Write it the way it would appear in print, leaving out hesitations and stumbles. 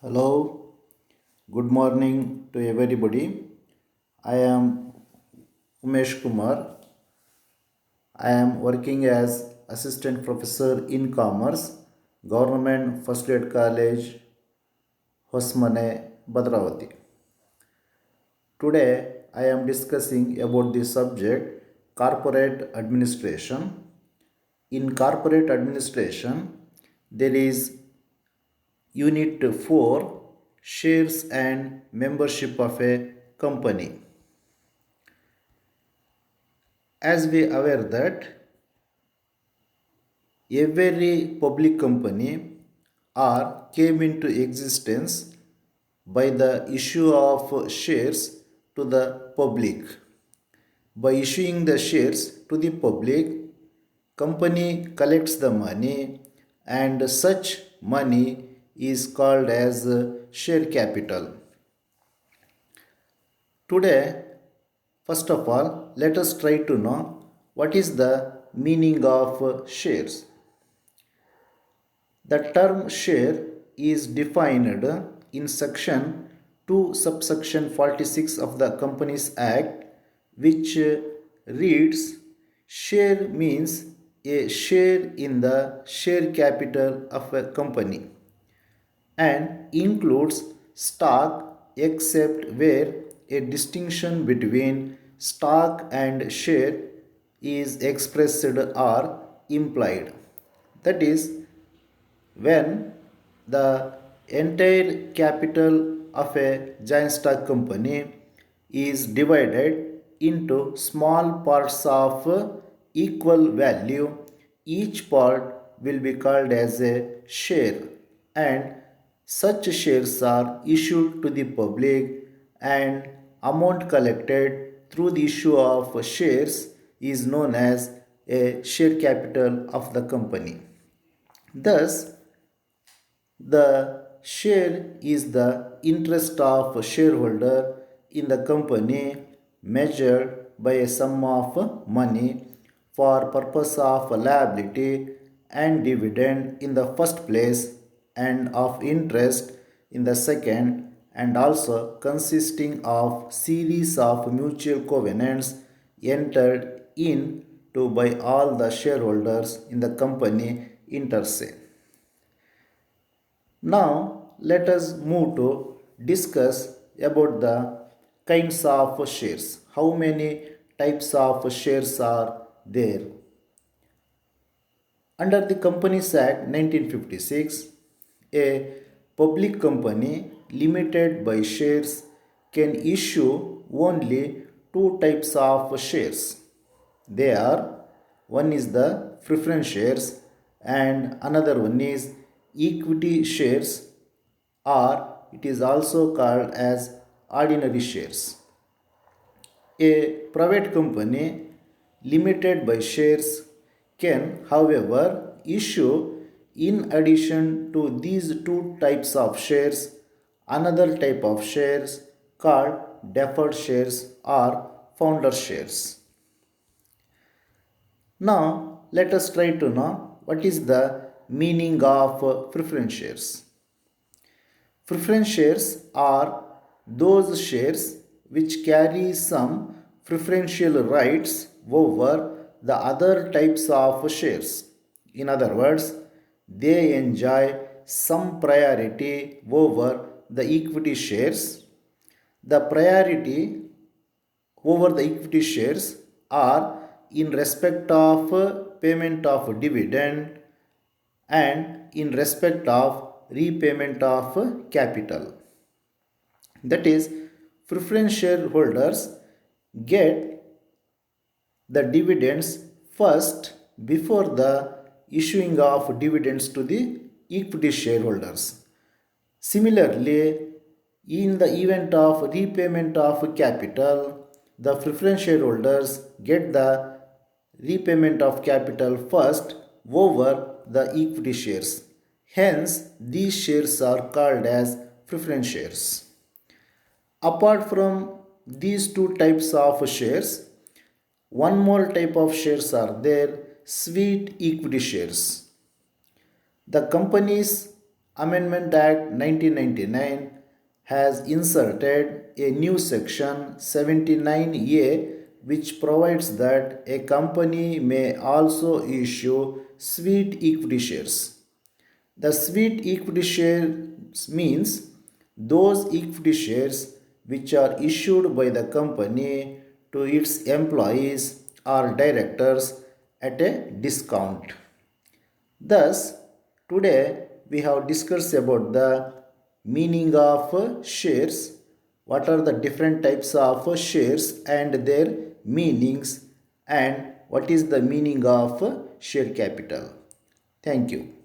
Hello, good morning to everybody. I am Umesh Kumar. I am working as assistant professor in commerce, Government First Grade College, Hosmane, Badravati. Today I am discussing about the subject corporate administration. In corporate administration, there is unit 4 shares and membership of a company. As we aware that every public company or came into existence by the issue of shares to the public. By issuing the shares to the public, company collects the money and such money is called as share capital. Today, first of all, let us try to know what is the meaning of shares. The term share is defined in section 2 subsection 46 of the Companies Act, which reads share means a share in the share capital of a company and includes stock except where a distinction between stock and share is expressed or implied. That is, when the entire capital of a giant stock company is divided into small parts of equal value, each part will be called as a share, and such shares are issued to the public, and amount collected through the issue of shares is known as a share capital of the company. Thus, the share is the interest of a shareholder in the company measured by a sum of money for purpose of liability and dividend in the first place and of interest in the second, and also consisting of series of mutual covenants entered into by all the shareholders in the company inter se. Now let us move to discuss about the kinds of shares. How many types of shares are there? Under the Companies Act 1956, a public company limited by shares can issue only two types of shares. They are, one is the preference shares and another one is equity shares, or it is also called as ordinary shares. A private company limited by shares can, however, issue in addition to these two types of shares another type of shares called deferred shares or founder shares. Now, let us try to know what is the meaning of preference shares. Preference shares are those shares which carry some preferential rights over the other types of shares. In other words, they enjoy some priority over the equity shares. The priority over the equity shares are in respect of payment of dividend and in respect of repayment of capital. That is, preference shareholders get the dividends first before the issuing of dividends to the equity shareholders. Similarly, in the event of repayment of capital, the preference shareholders get the repayment of capital first over the equity shares. Hence, these shares are called as preference shares. Apart from these two types of shares, one more type of shares are there, sweet equity shares. The companies Amendment Act 1999 has inserted a new section 79A which provides that a company may also issue sweet equity shares. The sweet equity shares means those equity shares which are issued by the company to its employees or directors at a discount. Thus, today we have discussed about the meaning of shares, what are the different types of shares and their meanings, and what is the meaning of share capital. Thank you.